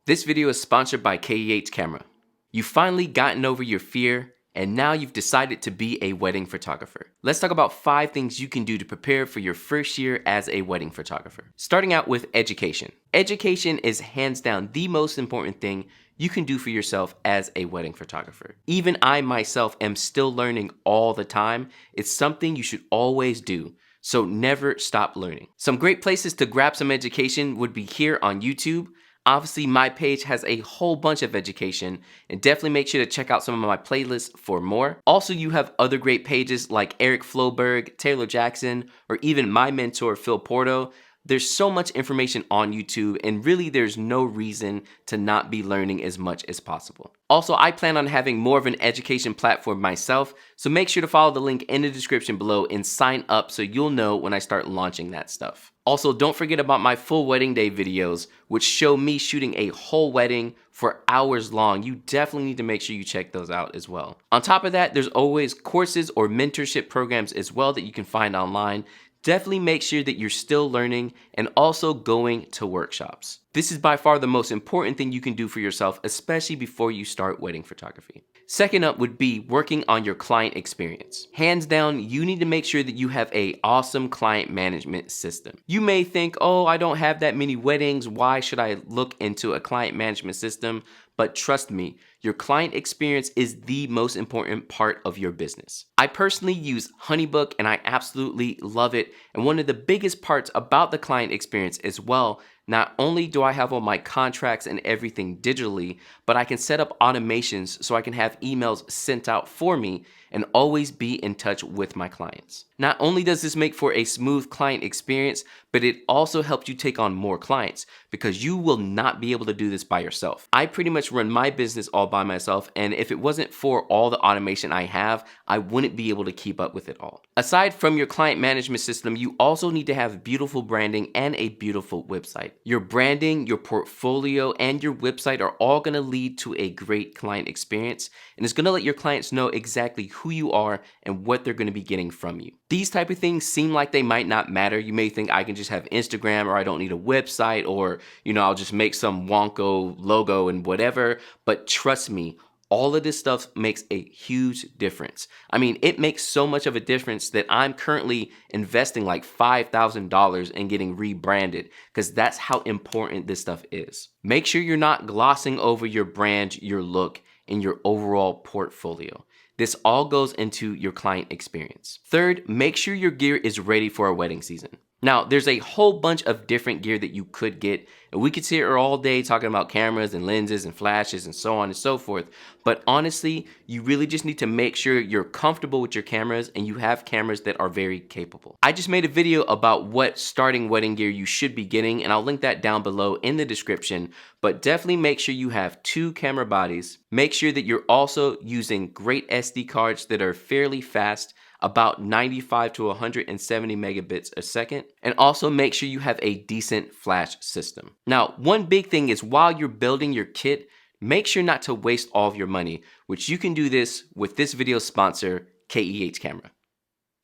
This video is sponsored by KEH Camera. You've finally gotten over your fear, and now you've decided to be a wedding photographer. Let's talk about 5 things you can do to prepare for your first year as a wedding photographer. Starting out with education. Education is hands down the most important thing you can do for yourself as a wedding photographer. Even I myself am still learning all the time. It's something you should always do. So never stop learning. Some great places to grab some education would be here on YouTube. Obviously, my page has a whole bunch of education, and definitely make sure to check out some of my playlists for more. Also, you have other great pages like Eric Floberg, Taylor Jackson, or even my mentor, Phil Porto. There's so much information on YouTube, and really there's no reason to not be learning as much as possible. Also, I plan on having more of an education platform myself, so make sure to follow the link in the description below and sign up so you'll know when I start launching that stuff. Also, don't forget about my full wedding day videos, which show me shooting a whole wedding for hours long. You definitely need to make sure you check those out as well. On top of that, there's always courses or mentorship programs as well that you can find online. Definitely make sure that you're still learning and also going to workshops. This is by far the most important thing you can do for yourself, especially before you start wedding photography. Second up would be working on your client experience. Hands down, you need to make sure that you have an awesome client management system. You may think, oh, I don't have that many weddings. Why should I look into a client management system? But trust me, your client experience is the most important part of your business. I personally use Honeybook and I absolutely love it. And one of the biggest parts about the client experience as well, not only do I have all my contracts and everything digitally, but I can set up automations so I can have emails sent out for me and always be in touch with my clients. Not only does this make for a smooth client experience, but it also helps you take on more clients because you will not be able to do this by yourself. I pretty much run my business all by myself, and if it wasn't for all the automation I have, I wouldn't be able to keep up with it all. Aside from your client management system, you also need to have beautiful branding and a beautiful website. Your branding, your portfolio, and your website are all gonna lead to a great client experience, and it's gonna let your clients know exactly who you are and what they're gonna be getting from you. These type of things seem like they might not matter. You may think I can just have Instagram, or I don't need a website, or I'll just make some wonko logo and whatever, but trust me, all of this stuff makes a huge difference. I mean, it makes so much of a difference that I'm currently investing like $5,000 in getting rebranded because that's how important this stuff is. Make sure you're not glossing over your brand, your look, and your overall portfolio. This all goes into your client experience. Third, make sure your gear is ready for a wedding season. Now, there's a whole bunch of different gear that you could get, and we could sit here all day talking about cameras and lenses and flashes and so on and so forth, but honestly, you really just need to make sure you're comfortable with your cameras and you have cameras that are very capable. I just made a video about what starting wedding gear you should be getting, and I'll link that down below in the description, but definitely make sure you have 2 camera bodies. Make sure that you're also using great SD cards that are fairly fast, about 95 to 170 megabits a second, and also make sure you have a decent flash system. Now, one big thing is while you're building your kit, make sure not to waste all of your money, which you can do this with this video's sponsor, KEH Camera.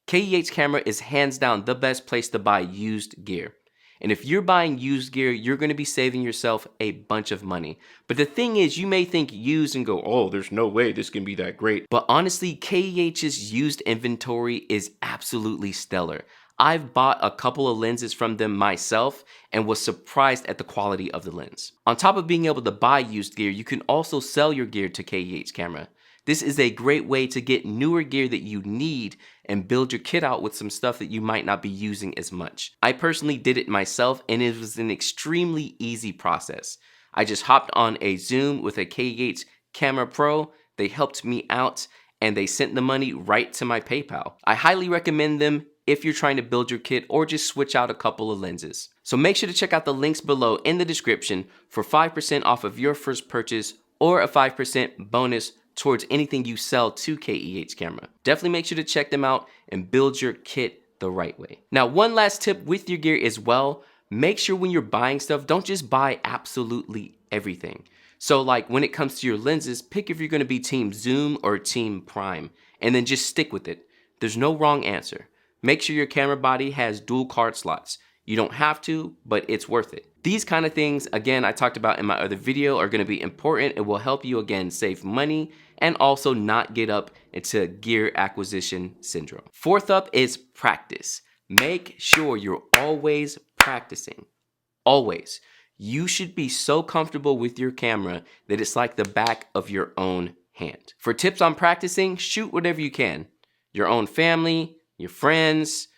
KEH Camera is hands down the best place to buy used gear. And if you're buying used gear, you're going to be saving yourself a bunch of money. But the thing is, you may think used and go, oh, there's no way this can be that great. But honestly, KEH's used inventory is absolutely stellar. I've bought a couple of lenses from them myself and was surprised at the quality of the lens. On top of being able to buy used gear, you can also sell your gear to KEH Camera. This is a great way to get newer gear that you need and build your kit out with some stuff that you might not be using as much. I personally did it myself and it was an extremely easy process. I just hopped on a Zoom with a KEH Camera Pro. They helped me out and they sent the money right to my PayPal. I highly recommend them if you're trying to build your kit or just switch out a couple of lenses. So make sure to check out the links below in the description for 5% off of your first purchase or a 5% bonus towards anything you sell to KEH Camera. Definitely make sure to check them out and build your kit the right way. Now, one last tip with your gear as well, make sure when you're buying stuff, don't just buy absolutely everything. So like when it comes to your lenses, pick if you're gonna be team zoom or team prime, and then just stick with it. There's no wrong answer. Make sure your camera body has dual card slots. You don't have to, but it's worth it. These kind of things, again, I talked about in my other video, are gonna be important. It will help you, again, save money and also not get up into gear acquisition syndrome. Fourth up is practice. Make sure you're always practicing. Always. You should be so comfortable with your camera that it's like the back of your own hand. For tips on practicing, shoot whatever you can. Your own family, your friends,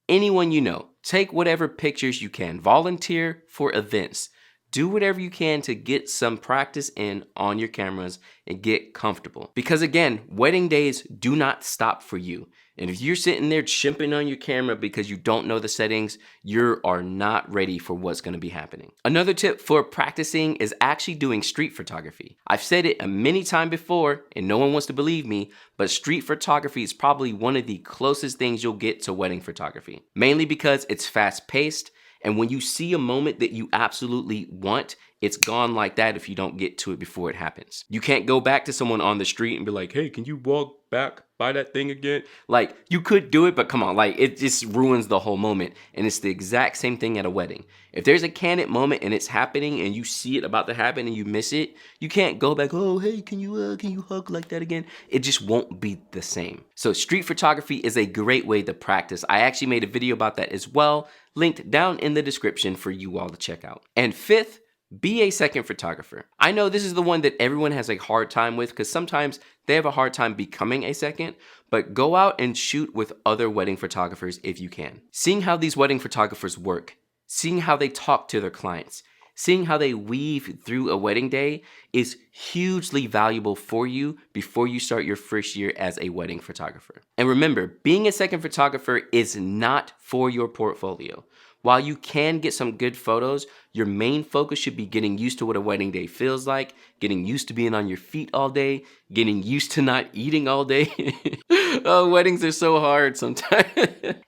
anyone you know. Take whatever pictures you can. Volunteer for events. Do whatever you can to get some practice in on your cameras and get comfortable. Because again, wedding days do not stop for you. And if you're sitting there chimping on your camera because you don't know the settings, you are not ready for what's gonna be happening. Another tip for practicing is actually doing street photography. I've said it many times before and no one wants to believe me, but street photography is probably one of the closest things you'll get to wedding photography. Mainly because it's fast paced, and when you see a moment that you absolutely want, it's gone like that if you don't get to it before it happens. You can't go back to someone on the street and be like, hey, can you walk back by that thing again? Like, you could do it, but come on, like, it just ruins the whole moment. And it's the exact same thing at a wedding. If there's a candid moment and it's happening and you see it about to happen and you miss it, you can't go back, oh, hey, can you hug like that again? It just won't be the same. So street photography is a great way to practice. I actually made a video about that as well, linked down in the description for you all to check out. And fifth, be a second photographer. I know this is the one that everyone has a hard time with because sometimes they have a hard time becoming a second, but go out and shoot with other wedding photographers if you can. Seeing how these wedding photographers work, seeing how they talk to their clients, seeing how they weave through a wedding day is hugely valuable for you before you start your first year as a wedding photographer. And remember, being a second photographer is not for your portfolio. While you can get some good photos, your main focus should be getting used to what a wedding day feels like, getting used to being on your feet all day, getting used to not eating all day. Oh, weddings are so hard sometimes.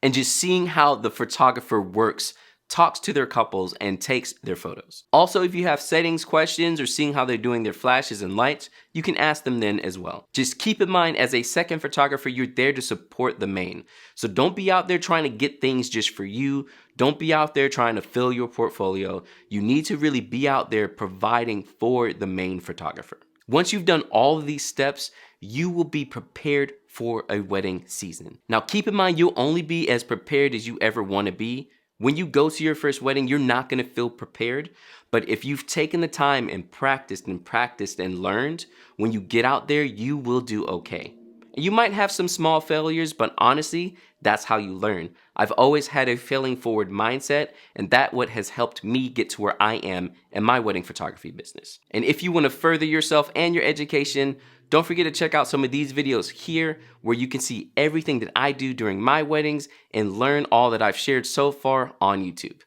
And just seeing how the photographer works, talks to their couples, and takes their photos. Also, if you have settings questions or seeing how they're doing their flashes and lights, you can ask them then as well. Just keep in mind, as a second photographer, you're there to support the main. So don't be out there trying to get things just for you. Don't be out there trying to fill your portfolio. You need to really be out there providing for the main photographer. Once you've done all of these steps, you will be prepared for a wedding season. Now, keep in mind, you'll only be as prepared as you ever want to be. When you go to your first wedding, you're not going to feel prepared. But if you've taken the time and practiced and learned, when you get out there, you will do okay. You might have some small failures, but honestly, that's how you learn. I've always had a failing forward mindset, and that's what has helped me get to where I am in my wedding photography business. And if you want to further yourself and your education, don't forget to check out some of these videos here where you can see everything that I do during my weddings and learn all that I've shared so far on YouTube.